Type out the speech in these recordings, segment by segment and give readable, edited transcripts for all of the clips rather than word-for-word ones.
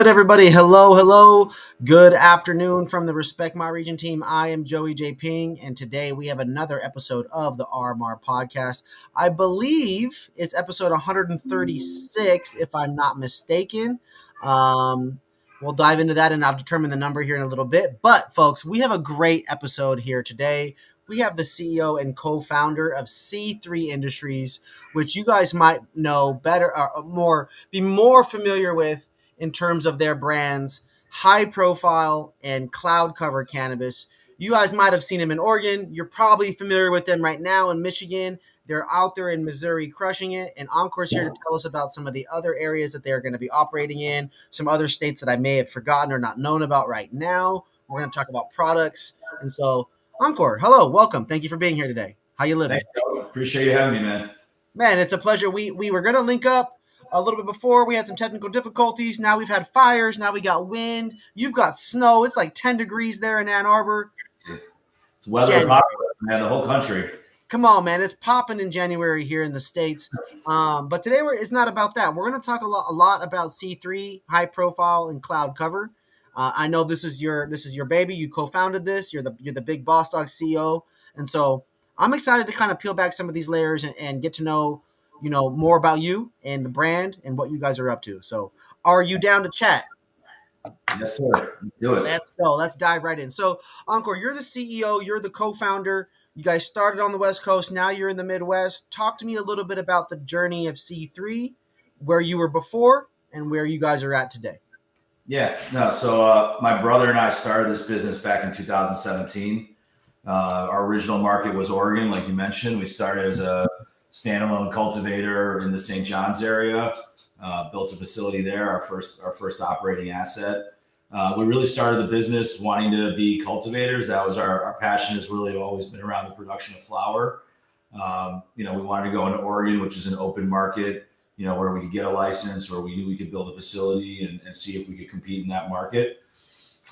Good, everybody. Hello. Good afternoon from the Respect My Region team. I am Joey J. Ping, and today we have another episode of the RMR podcast. I believe it's episode 136, if I'm not mistaken. Um, we'll dive into that, and I'll determine the number here in a little bit. But, folks, we have a great episode here today. We have the CEO and co-founder of C3 Industries, which you guys might know better or be more familiar with in terms of their brands, high profile and cloud cover cannabis. You guys might have seen them in Oregon. You're probably familiar with them right now in Michigan. They're out there in Missouri crushing it. And Ankur's here to tell us about some of the other areas that they're going to be operating in, some other states that I may have forgotten or not known about right now. We're going to talk about products. And so, Ankur, hello, welcome. Thank you for being here today. How you living? Thanks, Joe. Appreciate you having me, man. Man, it's a pleasure. We were going to link up a little bit before. We had some technical difficulties. Now we've had fires. Now we got wind. You've got snow. It's like 10 degrees there in Ann Arbor. It's weather apocalypse, man, the whole country. Come on, man. It's popping in January here in the States. But today it's not about that. We're going to talk a lot about C3, high profile and cloud cover. I know this is your baby. You co-founded this. You're the big boss dog CEO. And so I'm excited to kind of peel back some of these layers and get to know more about you and the brand and what you guys are up to. So are you down to chat? Yes, sir. Let's do it. Let's go. Let's dive right in. So, Ankur, you're the CEO. You're the co-founder. You guys started on the West Coast. Now you're in the Midwest. Talk to me a little bit about the journey of C3, where you were before and where you guys are at today. Yeah. No. So my brother and I started this business back in 2017. Our original market was Oregon, like you mentioned. We started as a standalone cultivator in the St. John's area. Built a facility there, our first operating asset. We really started the business wanting to be cultivators. That was our passion, has really always been around the production of flower. We wanted to go into Oregon, which is an open market, where we could get a license, where we knew we could build a facility and see if we could compete in that market.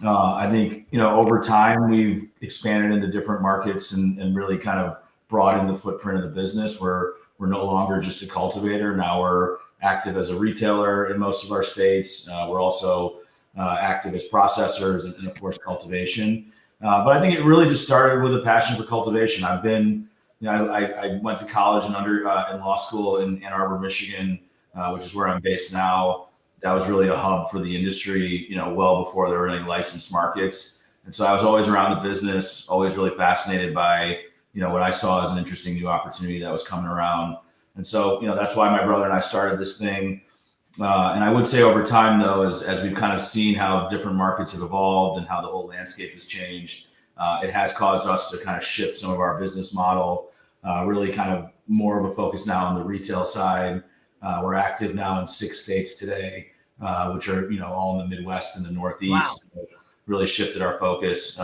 I think, over time, we've expanded into different markets and really kind of broadened the footprint of the business, where we're no longer just a cultivator. Now we're active as a retailer in most of our states. We're also active as processors and of course, cultivation. But I think it really just started with a passion for cultivation. I've been, I went to college and in law school in Ann Arbor, Michigan, which is where I'm based now. That was really a hub for the industry, well before there were any licensed markets. And so I was always around the business, always really fascinated by, what I saw as an interesting new opportunity that was coming around. And so, that's why my brother and I started this thing. And I would say over time, though, as we've kind of seen how different markets have evolved and how the whole landscape has changed, it has caused us to kind of shift some of our business model, really kind of more of a focus now on the retail side. We're active now in 6 states today, which are, all in the Midwest and the Northeast. Wow. Really shifted our focus.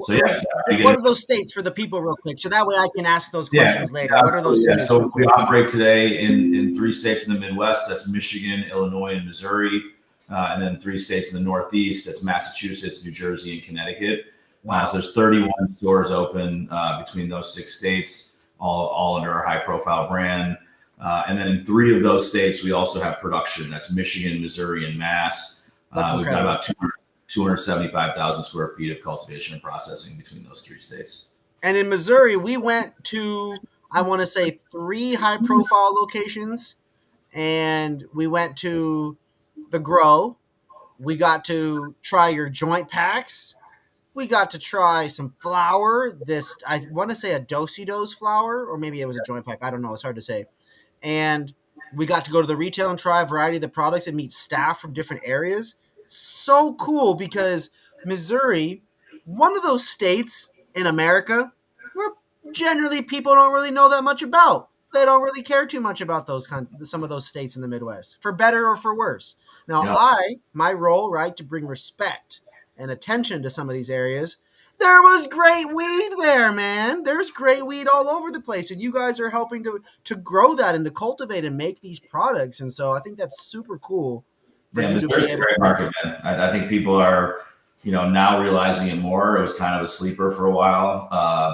So yeah, what are those states for the people, real quick, so that way I can ask those questions later? What are those states? So we operate today in 3 states in the Midwest. That's Michigan, Illinois, and Missouri, and then 3 states in the Northeast. That's Massachusetts, New Jersey, and Connecticut. Wow. So there's 31 stores open between those 6 states, all under our high-profile brand. And then in 3 of those states, we also have production. That's Michigan, Missouri, and Mass. We've got about 275,000 square feet of cultivation and processing between those 3 states. And in Missouri, we went to, I want to say, 3 high-profile locations, and we went to the grow. We got to try your joint packs. We got to try some flour. This, I want to say, a do-si-dos flour, or maybe it was a joint pack. I don't know. It's hard to say. And we got to go to the retail and try a variety of the products and meet staff from different areas. So cool, because Missouri, one of those states in America where generally people don't really know that much about. They don't really care too much about some of those states in the Midwest, for better or for worse. Now, my role, right, to bring respect and attention to some of these areas. There was great weed there, man. There's great weed all over the place, and you guys are helping to grow that and to cultivate and make these products. And so I think that's super cool. Missouri's a great market, man. I think people are, now realizing it more. It was kind of a sleeper for a while,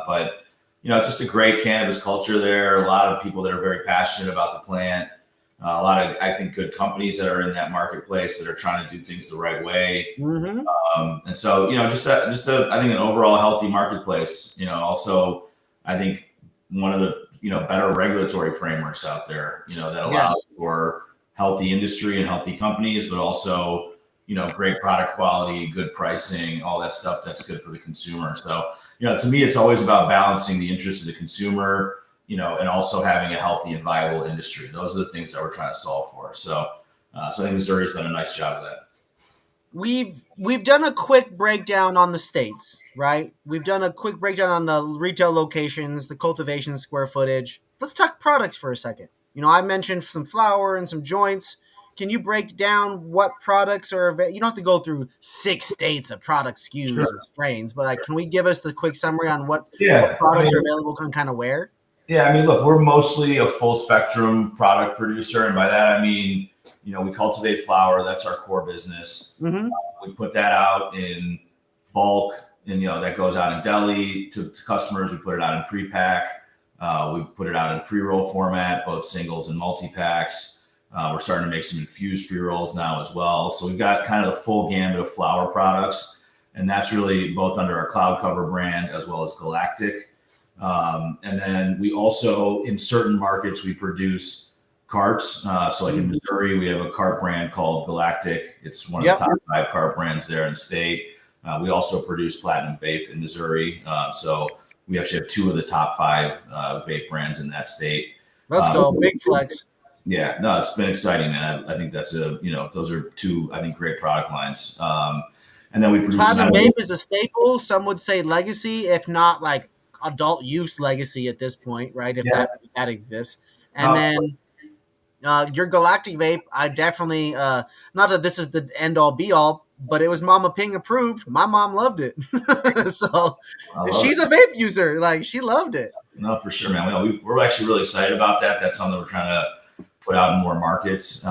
but just a great cannabis culture there. A lot of people that are very passionate about the plant. A lot of, I think, good companies that are in that marketplace that are trying to do things the right way. Mm-hmm. And so, I think an overall healthy marketplace. Also, I think one of the better regulatory frameworks out there. That allow Yes. for healthy industry and healthy companies, but also great product quality, good pricing, all that stuff that's good for the consumer. So, to me, it's always about balancing the interests of the consumer, and also having a healthy and viable industry. Those are the things that we're trying to solve for. So I think Missouri's done a nice job of that. We've done a quick breakdown on the states, right? We've done a quick breakdown on the retail locations, the cultivation square footage. Let's talk products for a second. I mentioned some flower and some joints. Can you break down what products are you don't have to go through 6 states of product SKUs and Sure. strains, but can we give us the quick summary on what Yeah. products are available and kind of where? Yeah, I mean, look, we're mostly a full spectrum product producer, and by that I mean, we cultivate flower. That's our core business. Mm-hmm. We put that out in bulk, and that goes out in deli to customers. We put it out in pre-pack. We put it out in pre-roll format, both singles and multi-packs. We're starting to make some infused pre-rolls now as well. So we've got kind of the full gamut of flower products, and that's really both under our Cloud Cover brand as well as Galactic. And then we also, in certain markets, we produce carts. So like in Missouri, we have a cart brand called Galactic. It's one of the top 5 cart brands there in the state. We also produce Platinum Vape in Missouri. So we actually have 2 of the top 5 vape brands in that state. Let's go. Big flex. Yeah, no, it's been exciting, man. I think that's those are 2, I think, great product lines. And then we produce Platinum Vape is a staple. Some would say legacy, if not like adult use legacy at this point, right? If that exists. And then your Galactic Vape, I definitely not that this is the end all be all, but it was Mama Ping approved. My mom loved it. So she's a vape user. Like, she loved it. No, for sure, man. We're actually really excited about that. That's something we're trying to put out in more markets.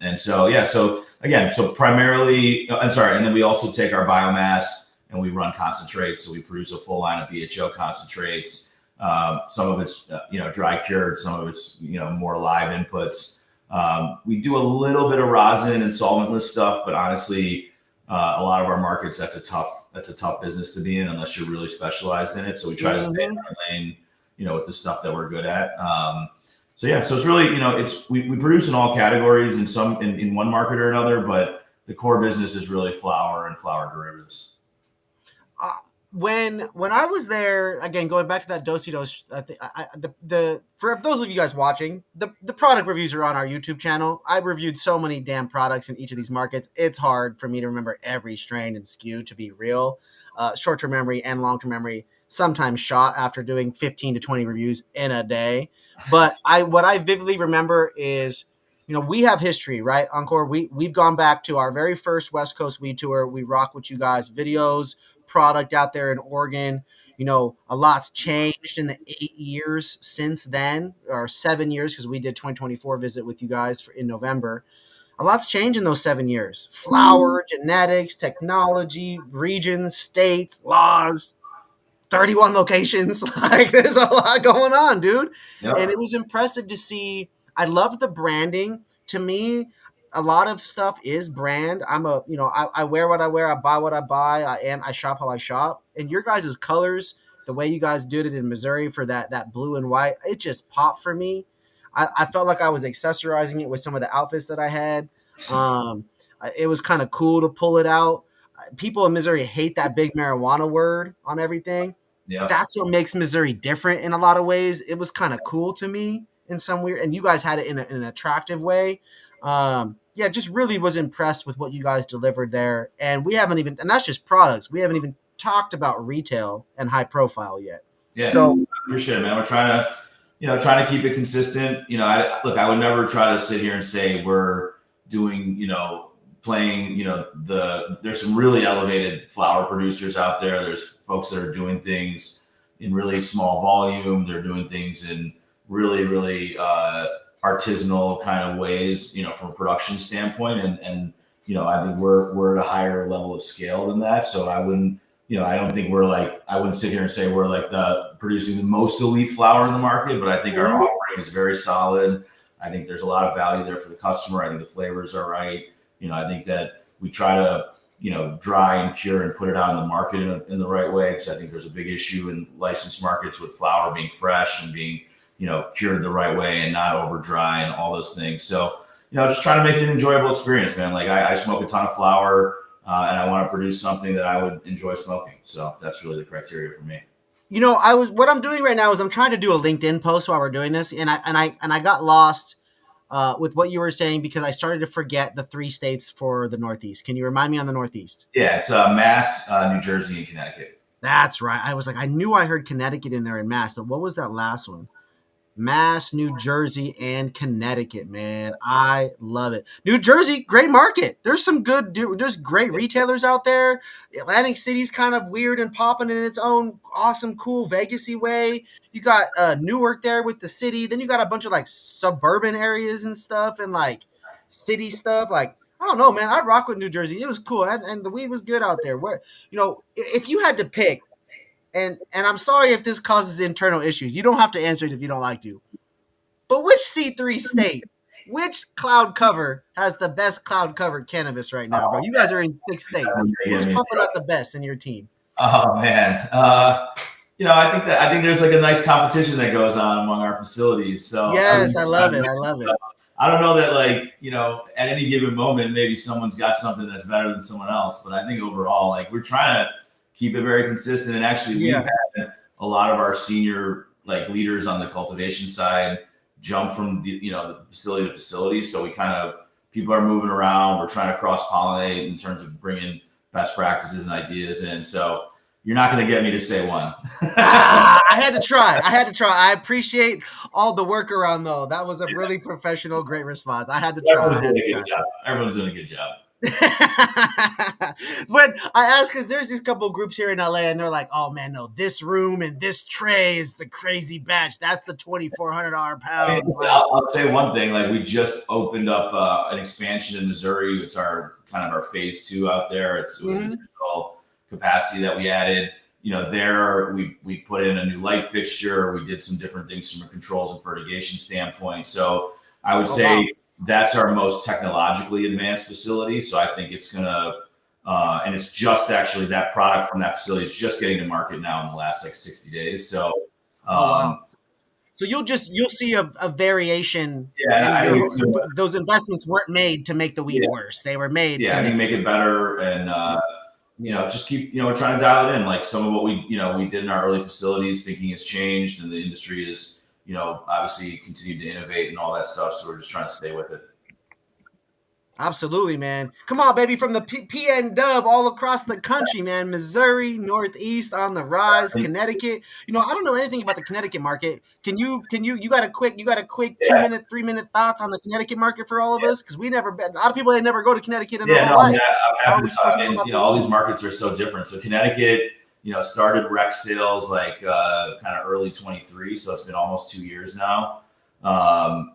And so, so again, primarily, and then we also take our biomass and we run concentrates. So we produce a full line of BHO concentrates. Some of it's, dry cured, some of it's, more live inputs. We do a little bit of rosin and solventless stuff, but honestly, a lot of our markets, that's a tough business to be in unless you're really specialized in it. So we try to stay in our lane, with the stuff that we're good at. So it's really, we produce in all categories in one market or another, but the core business is really flower and flower derivatives. When I was there, again, going back to that Dositos, for those of you guys watching, the product reviews are on our YouTube channel. I reviewed so many damn products in each of these markets. It's hard for me to remember every strain and SKU, to be real. Short-term memory and long-term memory sometimes shot after doing 15 to 20 reviews in a day. But what I vividly remember is, we have history, right, Ankur? We've gone back to our very first West Coast weed tour. We rock with you guys, videos, product out there in Oregon. A lot's changed in the 8 years since then, or 7 years, because we did 2024 visit with you guys in November. A lot's changed in those 7 years. Flower, genetics, technology, regions, states, laws, 31 locations. Like, there's a lot going on, dude. Yep. And it was impressive to see. I loved the branding. To me, a lot of stuff is brand. I wear what I wear. I buy what I buy. I shop how I shop. And your guys' colors, the way you guys did it in Missouri for that blue and white, it just popped for me. I felt like I was accessorizing it with some of the outfits that I had. It was kind of cool to pull it out. People in Missouri hate that big marijuana word on everything. Yeah. That's what makes Missouri different in a lot of ways. It was kind of cool to me in some weird, and you guys had it in an attractive way. Just really was impressed with what you guys delivered there. And and that's just products. We haven't even talked about retail and high profile yet. Yeah. So I appreciate it, man. We're trying to keep it consistent. I would never try to sit here and say we're doing, playing, there's some really elevated flower producers out there. There's folks that are doing things in really small volume. They're doing things in really, really, artisanal kind of ways, from a production standpoint. And I think we're at a higher level of scale than that. So I wouldn't, I don't think I wouldn't sit here and say we're like producing the most elite flower in the market, but I think our offering is very solid. I think there's a lot of value there for the customer. I think the flavors are right. I think that we try to, dry and cure and put it out in the market in the right way. Because I think there's a big issue in licensed markets with flower being fresh and being, cured the right way and not over dry and all those things. So, just trying to make it an enjoyable experience, man. Like I smoke a ton of flower and I want to produce something that I would enjoy smoking. So that's really the criteria for me. What I'm doing right now is I'm trying to do a LinkedIn post while we're doing this, and I got lost with what you were saying because I started to forget the 3 states for the Northeast. Can you remind me on the Northeast? Yeah, it's Mass, New Jersey, and Connecticut. That's right. I was like, I knew I heard Connecticut in there in Mass, but what was that last one? Mass, New Jersey, and Connecticut, man. I love it. New Jersey, great market. There's great retailers out there. Atlantic City's kind of weird and popping in its own awesome, cool Vegas-y way. You got Newark there with the city. Then you got a bunch of like suburban areas and stuff and like city stuff. Like, I don't know, man. I'd rock with New Jersey. It was cool. And the weed was good out there. If you had to pick, and I'm sorry if this causes internal issues. You don't have to answer it if you don't like to. But which C3 state, which cloud cover has the best cloud cover cannabis right now, bro? You guys are in 6 states. Who's pumping out the best in your team? Oh man, I think there's like a nice competition that goes on among our facilities. So yes, I love it. I love it. I don't know that at any given moment maybe someone's got something that's better than someone else, but I think overall we're trying to keep it very consistent. And actually, we've had a lot of our senior leaders on the cultivation side jump from the facility to facility. So people are moving around. We're trying to cross pollinate in terms of bringing best practices and ideas in. So you're not going to get me to say one. I had to try. I appreciate all the workaround though. That was a really professional, great response. I had to try. Everyone's doing a good job. When I ask, because there's these couple groups here in LA and they're like, oh man, no, this room and this tray is the crazy batch. That's the $2,400 pound. I'll say one thing, we just opened up an expansion in Missouri. It's our phase 2 out there. It was additional capacity that we added. There we put in a new light fixture. We did some different things from a controls and fertigation standpoint. So I would say that's our most technologically advanced facility. So I think it's going to, and it's just actually that product from that facility is just getting to market now in the last 60 days. So, so you'll see a variation. Yeah, those investments weren't made to make the weed worse. They were made to make it better. And, just keep, we're trying to dial it in. Some of what we did in our early facilities, thinking has changed and the industry is, obviously continue to innovate and all that stuff. So we're just trying to stay with it. Absolutely, man. Come on, baby. From the PN dub all across the country, man. Missouri, Northeast on the rise, Connecticut. I don't know anything about the Connecticut market. You got a quick 2-minute, 3-minute thoughts on the Connecticut market for all of us? Because a lot of people ain't never go to Connecticut in their whole life. I'm happy to talk. And, all these markets are so different. So Connecticut, started rec sales kind of early 23. So it's been almost 2 years now.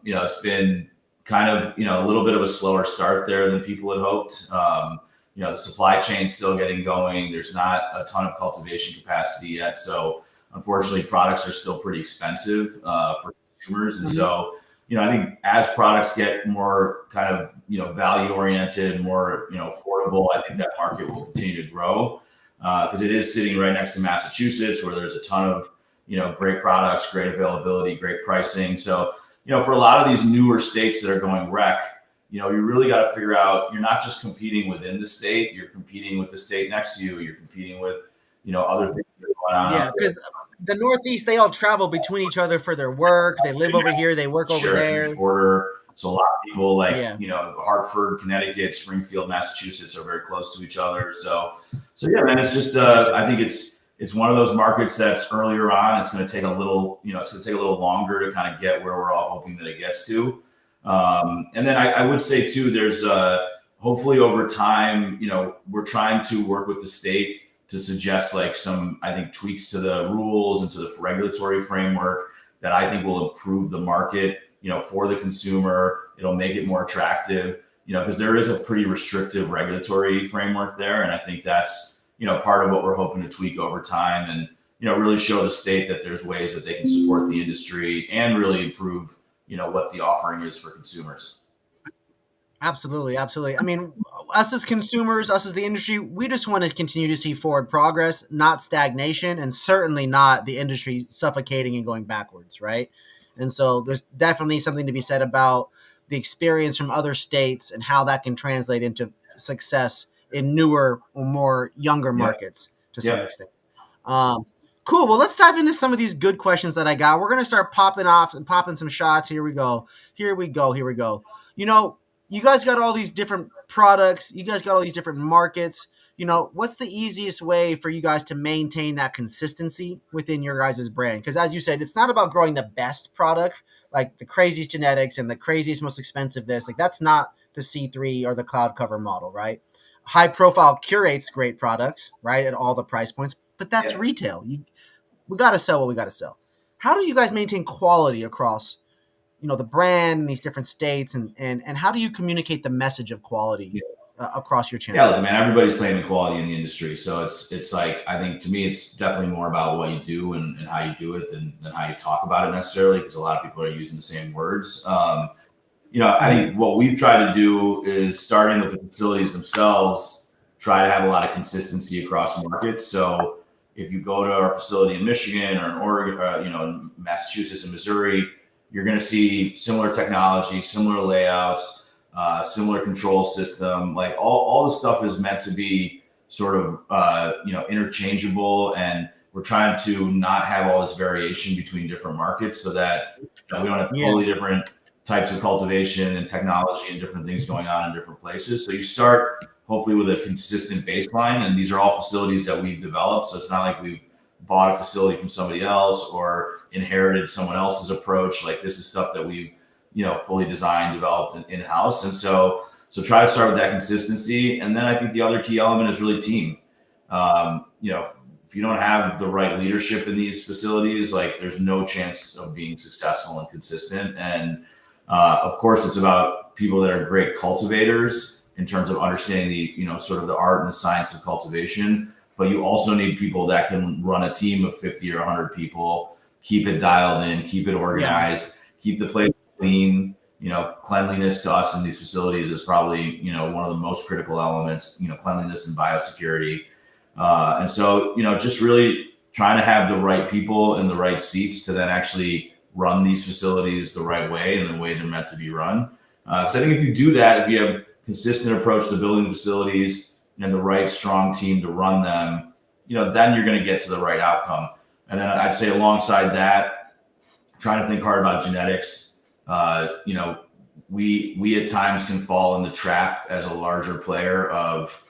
It's been kind of, a little bit of a slower start there than people had hoped. The supply chain's still getting going. There's not a ton of cultivation capacity yet. So unfortunately, products are still pretty expensive for consumers. And so, I think as products get more kind of, value oriented, more, affordable, I think that market will continue to grow because it is sitting right next to Massachusetts where there's a ton of, great products, great availability, great pricing. So, for a lot of these newer states that are going rec, you really got to figure out, you're not just competing within the state, you're competing with the state next to you, you're competing with, other things that are going on. Yeah, because the Northeast, they all travel between each other for their work. They live over here, they work over there. Border. So a lot of people Hartford, Connecticut, Springfield, Massachusetts are very close to each other. So yeah, man, it's just, I think it's one of those markets that's earlier on. It's going to take a little, it's going to take a little longer to kind of get where we're all hoping that it gets to. And then I would say too, there's hopefully over time, we're trying to work with the state to suggest some, I think, tweaks to the rules and to the regulatory framework that I think will improve the market, for the consumer. It'll make it more attractive, because there is a pretty restrictive regulatory framework there. And I think that's, part of what we're hoping to tweak over time and, really show the state that there's ways that they can support the industry and really improve what the offering is for consumers. Absolutely, absolutely. I mean, us as consumers, us as the industry, we just want to continue to see forward progress, not stagnation, and certainly not the industry suffocating and going backwards, right? And so there's definitely something to be said about the experience from other states and how that can translate into success in newer or more younger Yep. markets to some Yep. extent. Um, cool. Well, let's dive into some of these good questions that I got. We're gonna start popping off and popping some shots. Here we go. Here we go. Here we go. You know, you guys got all these different products. You guys got all these different markets. What's the easiest way for you guys to maintain that consistency within your guys' brand? Because as you said, it's not about growing the best product, like the craziest genetics and the craziest, most expensive this. Like that's not the C3 or the cloud cover model, right? High profile curates great products, right, at all the price points, but that's Yep. retail. We got to sell what we got to sell. How do you guys maintain quality across the brand in these different states, and how do you communicate the message of quality across your Yeah, channels? like, man, everybody's claiming quality in the industry. So it's like, I think to me, it's definitely more about what you do and how you do it than how you talk about it necessarily, because a lot of people are using the same words. I think what we've tried to do is starting with the facilities themselves, try to have a lot of consistency across markets. So if you go to our facility in Michigan or in Oregon, in Massachusetts and Missouri, you're going to see similar technology, similar layouts, similar control system. Like all the stuff is meant to be sort of interchangeable, and we're trying to not have all this variation between different markets so that we don't have Yeah, totally different types of cultivation and technology and different things going on in different places. So you start hopefully with a consistent baseline, and these are all facilities that we've developed. So it's not like we've bought a facility from somebody else or inherited someone else's approach. Like this is stuff that we've fully designed, developed in house, and so try to start with that consistency. And then I think the other key element is really team. If you don't have the right leadership in these facilities, like there's no chance of being successful and consistent. And of course, it's about people that are great cultivators in terms of understanding the sort of the art and the science of cultivation. But you also need people that can run a team of 50 or 100 people, keep it dialed in, keep it yeah. organized, keep the place clean. Cleanliness to us in these facilities is probably one of the most critical elements. Cleanliness and biosecurity, and so just really trying to have the right people in the right seats to then actually run these facilities the right way and the way they're meant to be run. Because I think if you do that, if you have consistent approach to building facilities and the right strong team to run them, then you're going to get to the right outcome. And then I'd say alongside that, trying to think hard about genetics. We at times can fall in the trap as a larger player of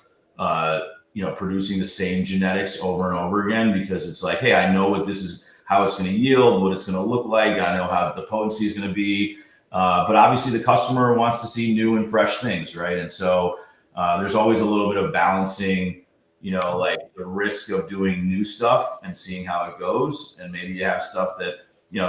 producing the same genetics over and over again, because it's like, hey, I know what this is, how it's going to yield, what it's going to look like. I know how the potency is going to be. But obviously the customer wants to see new and fresh things, right? And so there's always a little bit of balancing, like the risk of doing new stuff and seeing how it goes. And maybe you have stuff that,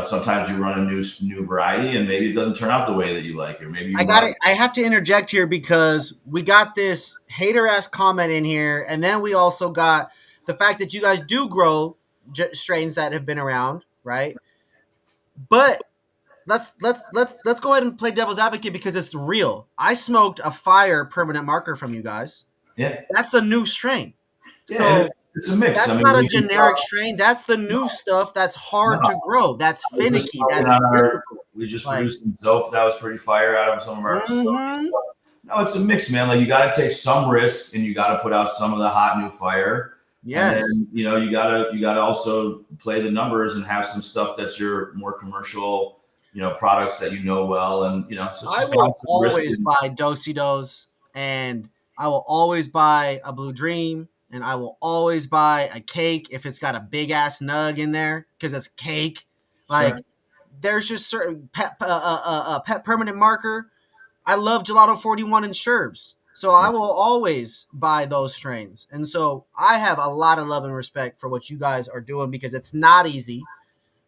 sometimes you run a new variety and maybe it doesn't turn out the way that you like, or maybe I you got run. it. I have to interject here because we got this hater ass comment in here, and then we also got the fact that you guys do grow strains that have been around, right? But let's go ahead and play devil's advocate because it's real. I smoked a fire permanent marker from you guys. Yeah, That's the new strain. yeah, and So it's a mix. I that's mean, not a we can generic strain. That's the no, new stuff that's no. hard to grow. That's I was just finicky. smoking That's on our. difficult. We just Like, produced some dope that was pretty fire out of some of our facilities. mm-hmm. No, it's a mix, man. Like you got to take some risk, and you got to put out some of the hot new fire, and Yes. then you gotta also play the numbers and have some stuff that's your more commercial, products that well, and so it's I just will balancing the risk. always buy Dositos, and I will always buy a Blue Dream, and I will always buy a cake if it's got a big ass nug in there because it's cake. Sure. Like there's just certain pet permanent marker. I love Gelato 41 and Sherbs. So I Yeah. will always buy those strains. And so I have a lot of love and respect for what you guys are doing because it's not easy.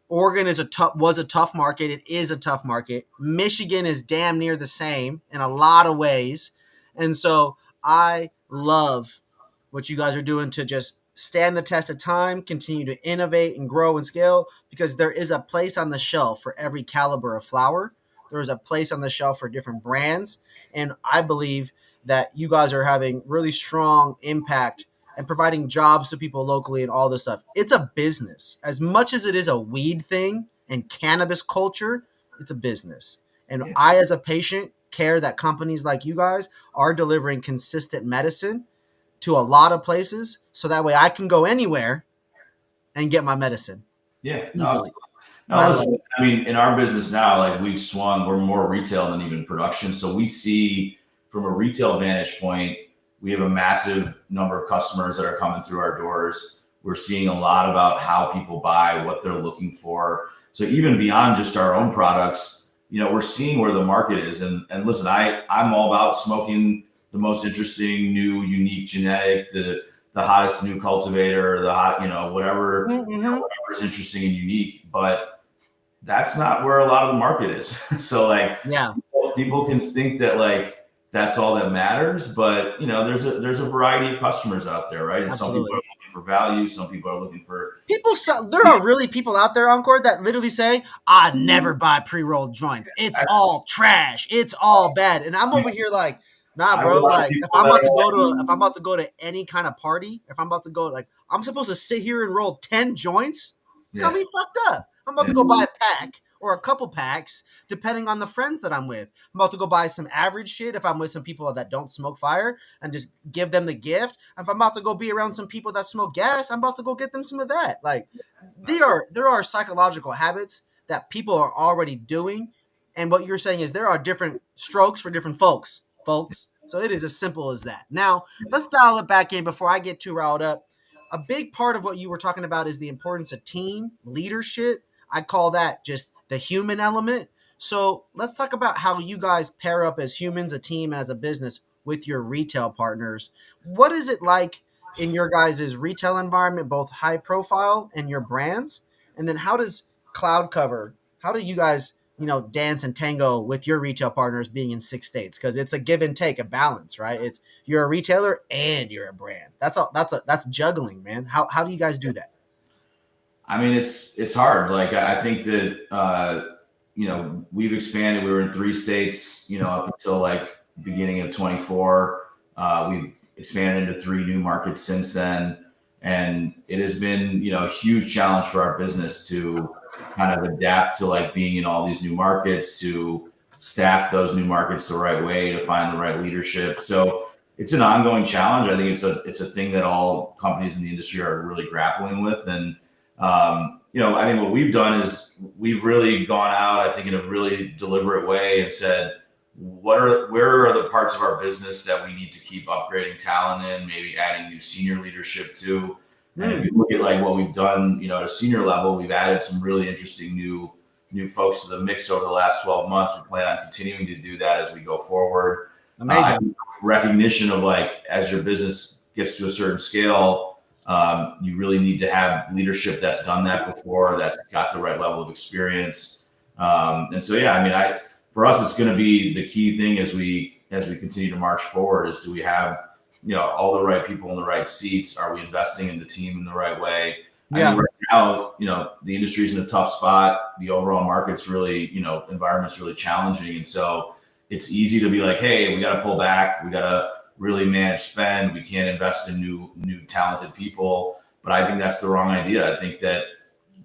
Oregon was a tough market. It is a tough market. Michigan is damn near the same in a lot of ways. And so I love what you guys are doing to just stand the test of time, continue to innovate and grow and scale because there is a place on the shelf for every caliber of flower. there is a place on the shelf for different brands. And I believe that you guys are having really strong impact and providing jobs to people locally and all this stuff. It's a business. As much as it is a weed thing and cannabis culture, it's a business. And Yeah. I, as a patient, care that companies like you guys are delivering consistent medicine to a lot of places so that way I can go anywhere and get my medicine Yeah. No, easily. And no, I love listen, I mean, in our business now, like we've swung, we're more retail than even production. So we see from a retail vantage point, we have a massive number of customers that are coming through our doors. We're seeing a lot about how people buy, what they're looking for. So even beyond just our own products, we're seeing where the market is. And listen, I'm all about smoking the most interesting, new, unique genetic, the hottest new cultivator, the hot, whatever, it. Mm-hmm. whatever's interesting and unique. But that's not where a lot of the market is. So like Yeah, people can think that like that's all that matters, but there's a variety of customers out there, right? And some people are absolutely. looking for value, some people are looking for There are really people out there, Encore, that literally say, I never buy pre-rolled joints. It's all trash. It's all bad. And I'm over here like, nah, I have a bro. lot of Like people that are like, if I'm about to go to any kind of party, if I'm about to go, like, I'm supposed to sit here and roll 10 joints? Got yeah, me fucked up. I'm about yeah, to go buy a pack or a couple packs, depending on the friends that I'm with. I'm about to go buy some average shit if I'm with some people that don't smoke fire and just give them the gift. If I'm about to go be around some people that smoke gas, I'm about to go get them some of that. Like that's right. there are psychological habits that people are already doing. And what you're saying is there are different strokes for different folks. So it is as simple as that. Now, let's dial it back in before I get too riled up. A big part of what you were talking about is the importance of team leadership. I call that just the human element. So let's talk about how you guys pair up as humans, a team, and as a business with your retail partners. What is it like in your guys' retail environment, both high profile and your brands? And then how does cloud cover? How do you guys, dance and tango with your retail partners being in 6 states? Because it's a give and take, a balance, right? It's you're a retailer and you're a brand. That's juggling, man. How do you guys do that? I mean, it's hard. Like I think that we've expanded. We were in 3 states, up until like beginning of 24. We've expanded into 3 new markets since then, and it has been a huge challenge for our business to kind of adapt to like being in all these new markets, to staff those new markets the right way, to find the right leadership. So it's an ongoing challenge. I think it's a thing that all companies in the industry are really grappling with. And I think what we've done is we've really gone out, I think, in a really deliberate way and said, where are the parts of our business that we need to keep upgrading talent in, maybe adding new senior leadership to. And if you look at like what we've done, at a senior level, we've added some really interesting new folks to the mix over the last 12 months. We plan on continuing to do that as we go forward. Amazing. Recognition of like, as your business gets to a certain scale, you really need to have leadership that's done that before, that's got the right level of experience. And so, yeah, I mean, for us, it's going to be the key thing as we continue to march forward is, do we have, all the right people in the right seats? Are we investing in the team in the right way? I Yeah. mean, right now, the industry's in a tough spot. The overall market's really, environment's really challenging. And so it's easy to be like, hey, we got to pull back. We got to really manage spend. We can't invest in new talented people. But I think that's the wrong idea. I think that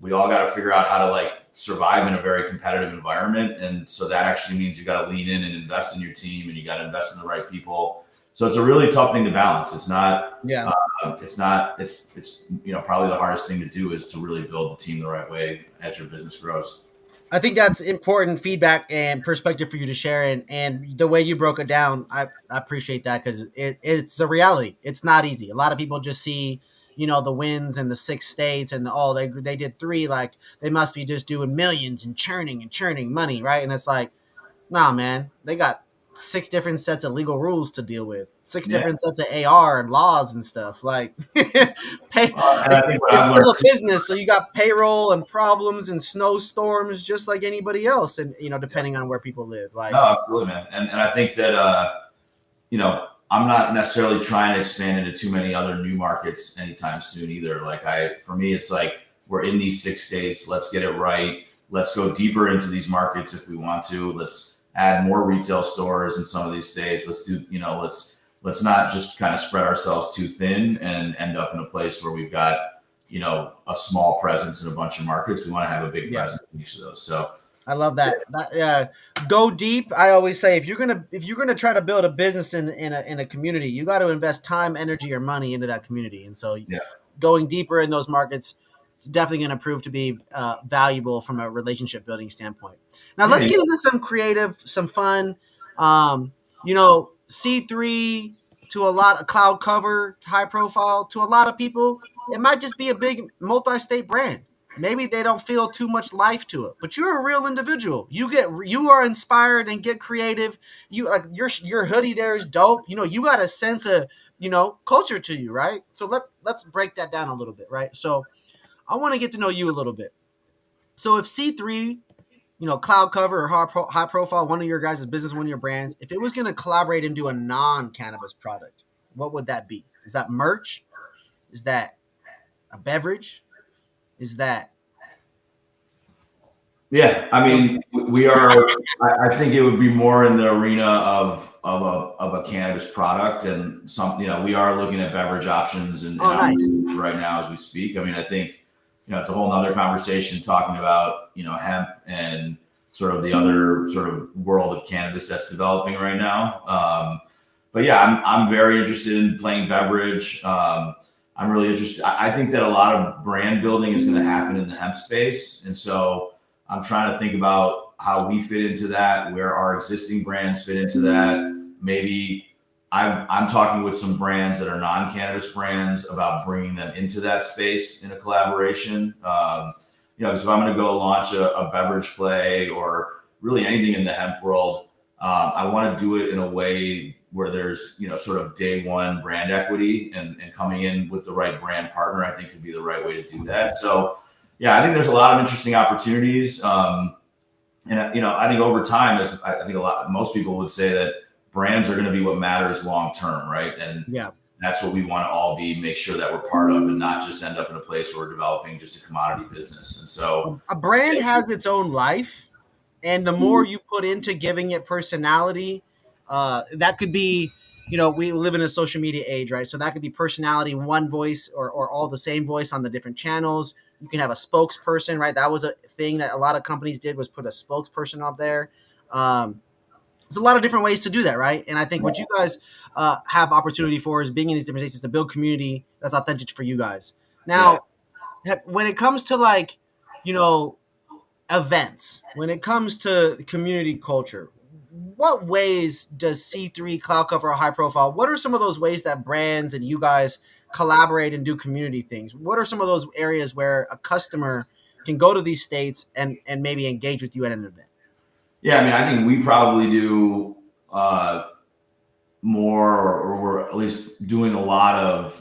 we all got to figure out how to like survive in a very competitive environment. And so that actually means you got to lean in and invest in your team, and you got to invest in the right people. So it's a really tough thing to balance. It's not, Yeah. it's probably the hardest thing to do is to really build the team the right way as your business grows. I think that's important feedback and perspective for you to share, and the way you broke it down, I appreciate that because it's a reality. It's not easy. A lot of people just see, the wins in the 6 states and they did 3, like they must be just doing millions and churning money, right? And it's like, nah, man, they got 6 different sets of legal rules to deal with, six Yeah. different sets of AR and laws and stuff. Like, And I think what it's I've learned, still a business, so you got payroll and problems and snowstorms just like anybody else, and depending on where people live. Like, no, absolutely, man. And I think that, I'm not necessarily trying to expand into too many other new markets anytime soon either. Like for me, it's like, we're in these 6 states. Let's get it right. let's go deeper into these markets if we want to. Let's add more retail stores in some of these states. Let's do, let's not just kind of spread ourselves too thin and end up in a place where we've got, a small presence in a bunch of markets. We want to have a big presence in each of those. So I love that. Go deep. I always say if you're gonna try to build a business in a community, you got to invest time, energy, or money into that community. And so, yeah, going deeper in those markets, it's definitely going to prove to be valuable from a relationship building standpoint. Now, let's get into some creative, some fun. C3 to a lot of cloud cover, high profile to a lot of people. It might just be a big multi-state brand. Maybe they don't feel too much life to it, but you're a real individual. You are inspired and get creative. You like your hoodie there is dope. You got a sense of culture to you, right? So let's break that down a little bit, right? So I want to get to know you a little bit. So if C3, cloud cover or high profile, one of your guys' business, one of your brands, if it was going to collaborate and do a non-cannabis product, what would that be? Is that merch? Is that a beverage? Is that yeah. I mean, we are. I think it would be more in the arena of a cannabis product, and some. We are looking at beverage options and nice right now as we speak. I mean, I think it's a whole nother conversation talking about hemp and sort of the other sort of world of cannabis that's developing right now. But yeah, I'm very interested in playing beverage. I'm really interested. I think that a lot of brand building is going to happen in the hemp space, and so I'm trying to think about how we fit into that, where our existing brands fit into that. Maybe I'm talking with some brands that are non-cannabis brands about bringing them into that space in a collaboration. Because if I'm going to go launch a beverage play or really anything in the hemp world, I want to do it in a way where there's, sort of day one brand equity and coming in with the right brand partner, I think could be the right way to do that. So, yeah, I think there's a lot of interesting opportunities. I think over time, as I think most people would say that brands are going to be what matters long term, right? And that's what we want to all make sure that we're part of, and not just end up in a place where we're developing just a commodity business. And so, a brand has its own life, and the more you put into giving it personality, that could be. We live in a social media age, right? So that could be personality, one voice, or all the same voice on the different channels. You can have a spokesperson, right? That was a thing that a lot of companies did, was put a spokesperson up there. There's a lot of different ways to do that, right? And I think what you guys have opportunity for is being in these different states to build community that's authentic for you guys. Now, when it comes to events, when it comes to community culture, what ways does C3 cloud cover a high profile? What are some of those ways that brands and you guys collaborate and do community things? What are some of those areas where a customer can go to these states and maybe engage with you at an event? Yeah, I mean, I think we probably do more, or we're at least doing a lot of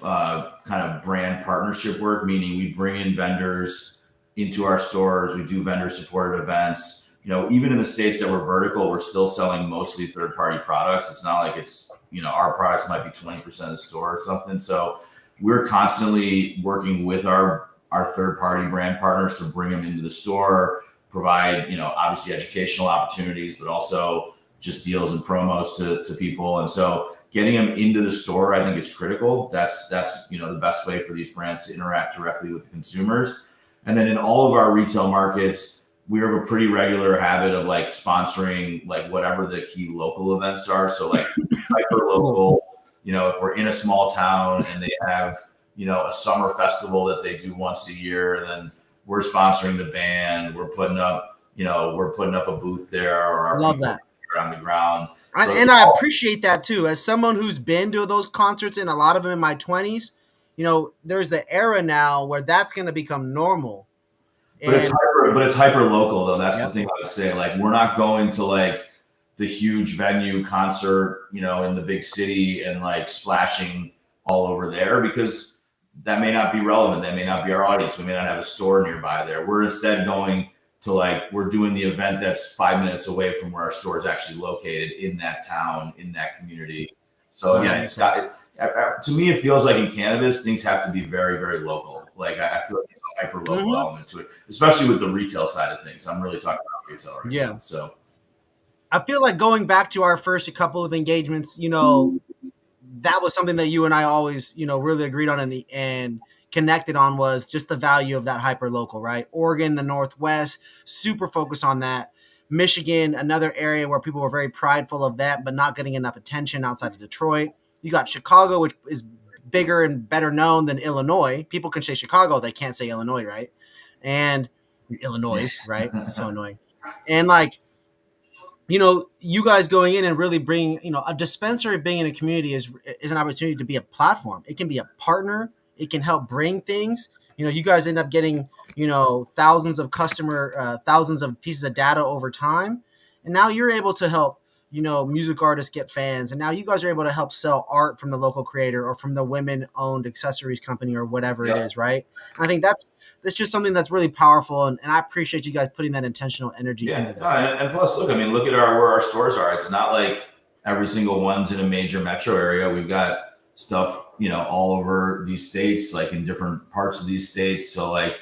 kind of brand partnership work, meaning we bring in vendors into our stores. We do vendor supported events. Even in the states that we're vertical, we're still selling mostly third party products. It's not like it's, our products might be 20% of the store or something. So we're constantly working with our third party brand partners to bring them into the store, provide, obviously educational opportunities, but also just deals and promos to people. And so getting them into the store, I think, is critical. That's the best way for these brands to interact directly with the consumers. And then in all of our retail markets, we have a pretty regular habit of sponsoring whatever the key local events are. So hyper local, if we're in a small town and they have, a summer festival that they do once a year, then we're sponsoring the band. We're putting up a booth there, or our Love people that on the ground. and I appreciate that too. As someone who's been to those concerts, and a lot of them in my 20s, there's the era now where that's going to become normal. But it's hyper local though. That's the thing I would say. We're not going to the huge venue concert, in the big city and splashing all over there, because that may not be relevant. That may not be our audience. We may not have a store nearby there. We're instead going to we're doing the event that's 5 minutes away from where our store is actually located, in that town, in that community. So again, to me, it feels like in cannabis, things have to be very, very local. I feel like hyper local element to it, especially with the retail side of things. I'm really talking about retail right Yeah. now. So I feel like going back to our first couple of engagements, that was something that you and I always, really agreed on and connected on, was just the value of that hyper local, right? Oregon, the Northwest, super focused on that. Michigan, another area where people were very prideful of that, but not getting enough attention outside of Detroit. You got Chicago, which is bigger and better known than Illinois. People can say Chicago, they can't say Illinois, right? And Illinois, right? So annoying. And like, you guys going in and really bringing, a dispensary being in a community is an opportunity to be a platform. It can be a partner. It can help bring things. You guys end up getting, thousands of pieces of data over time, and now you're able to help, music artists get fans, and now you guys are able to help sell art from the local creator or from the women-owned accessories company or whatever it yeah, is, right? And I think that's just something that's really powerful, and I appreciate you guys putting that intentional energy yeah. into No, that. and plus, look, I mean, look at where our stores are. It's not like every single one's in a major metro area. We've got stuff, all over these states, like in different parts of these states. So like,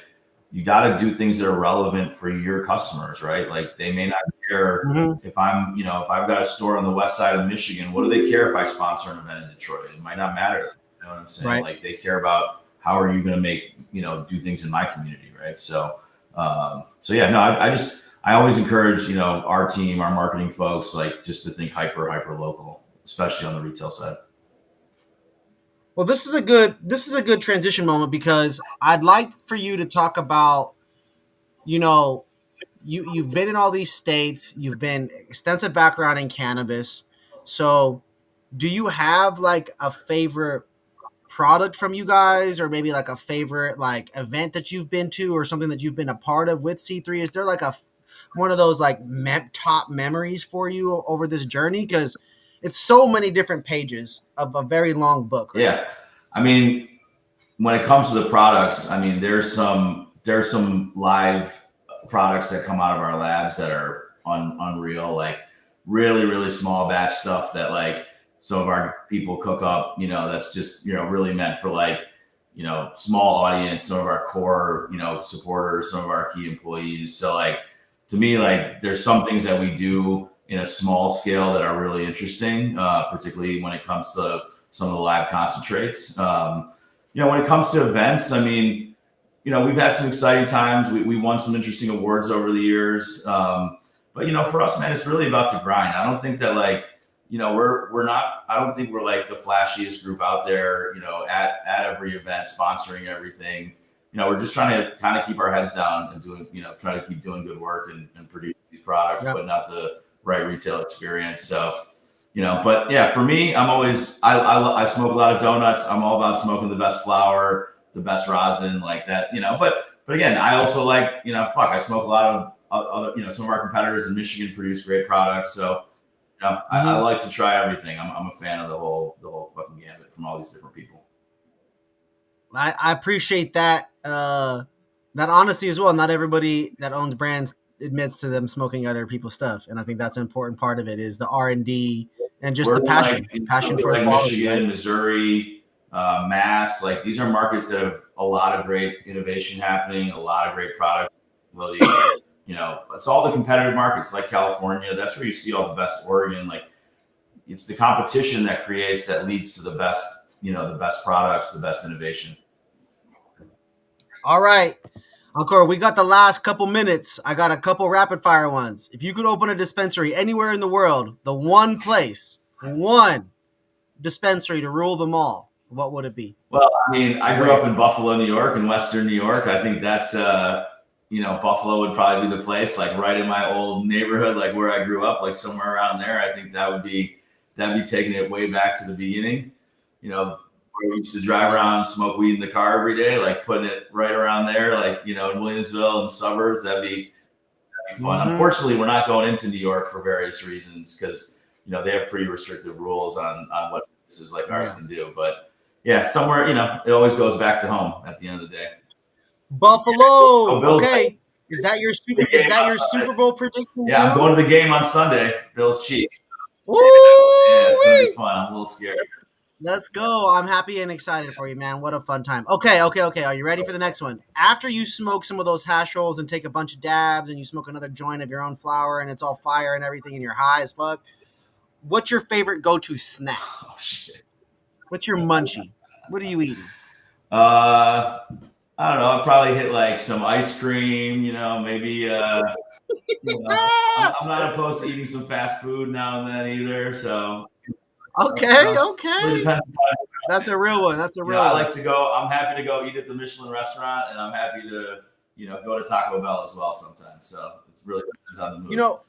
you got to do things that are relevant for your customers, right? Like they may not care Mm-hmm. if if I've got a store on the west side of Michigan, what do they care if I sponsor an event in Detroit? It might not matter to them. You know what I'm saying? Right. Like they care about how are you going to make, do things in my community, right? So, so yeah, no, I always encourage, our team, our marketing folks, like just to think hyper local, especially on the retail side. Well, this is a good transition moment, because I'd like for you to talk about, you know, you've been in all these states, you've been extensive background in cannabis. So, do you have like a favorite product from you guys, or maybe like a favorite like event that you've been to, or something that you've been a part of with C3? Is there like one of those like top memories for you over this journey, because it's so many different pages of a very long book, right? Yeah. I mean, when it comes to the products, I mean, there's some live products that come out of our labs that are unreal, like really small batch stuff that like some of our people cook up. That's just really meant for like small audience, some of our core supporters, some of our key employees. So like to me, like there's some things that we do in a small scale that are really interesting, particularly when it comes to some of the live concentrates. When it comes to events, I mean, we've had some exciting times. We won some interesting awards over the years. But for us, man, it's really about the grind. I don't think that like, we're not, I don't think we're like the flashiest group out there, at every event, sponsoring everything. We're just trying to kind of keep our heads down and doing, try to keep doing good work and produce these products, Yeah. putting out the right retail experience. So, but yeah, for me, I smoke a lot of donuts. I'm all about smoking the best flower, the best rosin, like that, but again, I also like, I smoke a lot of other, some of our competitors in Michigan produce great products. So, I Mm-hmm. like to try everything. I'm a fan of the whole fucking gambit from all these different people. I appreciate that that honesty as well. Not everybody that owns brands admits to them smoking other people's stuff, and I think that's an important part of it, is the R&D and just We're the in like, passion for the like quality, right? Michigan, Missouri, Mass. Like these are markets that have a lot of great innovation happening, a lot of great product ability. It's all the competitive markets like California. That's where you see all the best. Oregon, like it's the competition that leads to the best, the best products, the best innovation. All right, Ankur, we got the last couple minutes. I got a couple rapid fire ones. If you could open a dispensary anywhere in the world, the one dispensary to rule them all, what would it be? Well, I mean, I grew up Where? in Buffalo, New York, in Western New York. I think that's, Buffalo would probably be the place, like right in my old neighborhood, like where I grew up, like somewhere around there. I think that'd be taking it way back to the beginning. Where we used to drive around, smoke weed in the car every day, like putting it right around there, like, in Williamsville and suburbs. That'd be fun. Mm-hmm. Unfortunately, we're not going into New York for various reasons because, they have pretty restrictive rules on what businesses like ours Yeah. can do. But yeah, somewhere, it always goes back to home at the end of the day. Oh, Buffalo. Bills, Okay. Is that your the Super? Is game that on your Sunday. Super Bowl prediction Yeah, I'm too? going to the game on Sunday. Bills Chiefs. Woo! Yeah, it's going to be fun. I'm a little scared. Let's go. I'm happy and excited for you, man. What a fun time. Okay, okay, okay. Are you ready for the next one? After you smoke some of those hash rolls and take a bunch of dabs and you smoke another joint of your own flower and it's all fire and everything and you're high as fuck, what's your favorite go-to snack? Oh shit. What's your munchie? What are you eating? Uh, I don't know. I'll probably hit like some ice cream. Maybe. Ah! I'm not opposed to eating some fast food now and then either. So Okay, really okay. depends. That's a real one. That's a real I one. like to go. I'm happy to go eat at the Michelin restaurant, and I'm happy to go to Taco Bell as well sometimes. So it really depends on the You mood. know,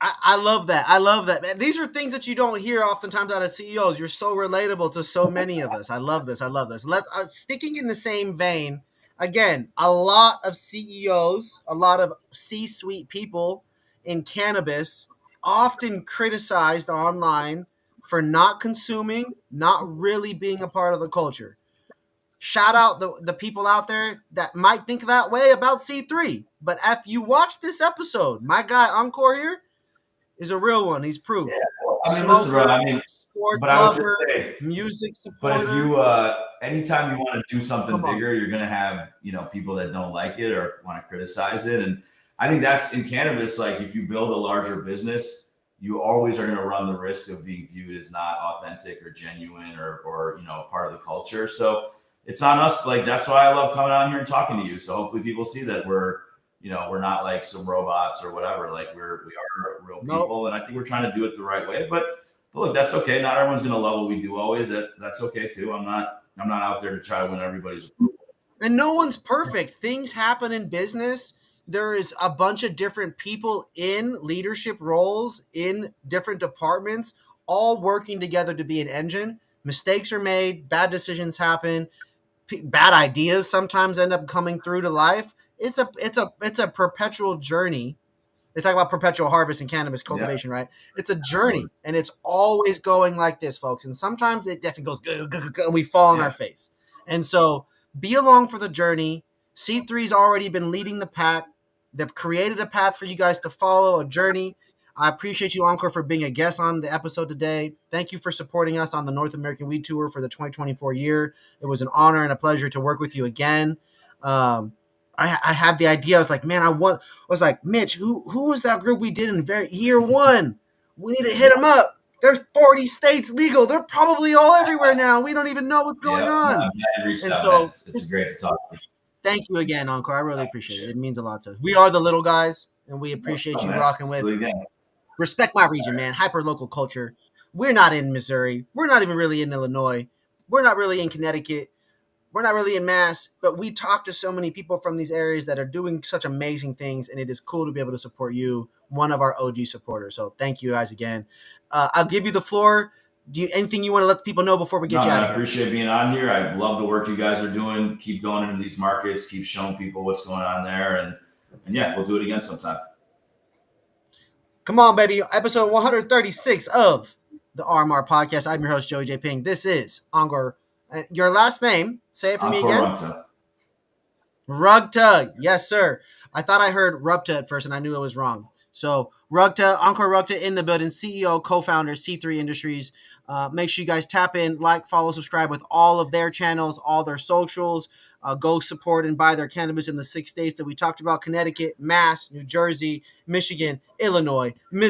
I love that. I love that. Man, these are things that you don't hear oftentimes out of CEOs. You're so relatable to so many of us. I love this. I love this. Let sticking in the same vein. Again, a lot of CEOs, a lot of C-suite people in cannabis often criticized online for not consuming, not really being a part of the culture. Shout out the people out there that might think that way about C3. But if you watch this episode, my guy Ankur here is a real one. He's Yeah. proof. I mean, listen, bro. Smoker, I mean, sports but I would just lover, say, music but if supporter. you, anytime you want to do something Come on. bigger, you're gonna have people that don't like it or want to criticize it, and I think that's in cannabis. Like, if you build a larger business, you always are going to run the risk of being viewed as not authentic or genuine or part of the culture. So it's on us. Like, that's why I love coming on here and talking to you. So hopefully people see that we're not like some robots or whatever. Like, we are real Nope. people, and I think we're trying to do it the right way. But look, that's okay. Not everyone's going to love what we do always. That's okay too. I'm not out there to try to win everybody's approval. And no one's perfect. Things happen in business. There is a bunch of different people in leadership roles in different departments, all working together to be an engine. Mistakes are made, bad decisions happen, bad ideas sometimes end up coming through to life. It's a perpetual journey. They talk about perpetual harvest and cannabis Yeah. cultivation, right? It's a journey, and it's always going like this, folks. And sometimes it definitely goes, and we fall on our Yeah. face. And so, be along for the journey. C3's already been leading the pack. They've created a path for you guys to follow, a journey. I appreciate you, Encore, for being a guest on the episode today. Thank you for supporting us on the North American Weed Tour for the 2024 year. It was an honor and a pleasure to work with you again. Um, I had the idea. I was like, man, I was like, Mitch, who was that group we did in year one? We need to hit them up. There's 40 states legal. They're probably all everywhere now. We don't even know what's going Yeah. No, on. I'm glad you reached And out, man. so, It's just great to talk to you. thank you again, Encore. I really I appreciate it. appreciate It it. means a lot to us. We are the little guys, and we appreciate Oh, you man. rocking Let's with. do it again. Respect my region, man. Hyper local culture. We're not in Missouri. We're not even really in Illinois. We're not really in Connecticut. We're not really in Mass, but we talk to so many people from these areas that are doing such amazing things, and it is cool to be able to support you, one of our OG supporters. So thank you guys again. I'll give you the floor. Anything you want to let the people know before we No, get you man, out I of here? appreciate being on here. I love the work you guys are doing. Keep going into these markets. Keep showing people what's going on there, and yeah, we'll do it again sometime. Come on, baby. Episode 136 of the RMR podcast. I'm your host, Joey J. Ping. This is Angor. Your last name, say it for me Ankur again. Rupta. Rugta. Yes, sir. I thought I heard Rupta at first, and I knew I was wrong. So Rugta, Ankur Rupta in the building, CEO, co-founder, C3 Industries. Make sure you guys tap in, like, follow, subscribe with all of their channels, all their socials. Go support and buy their cannabis in the 6 states that we talked about: Connecticut, Mass, New Jersey, Michigan, Illinois, Missouri.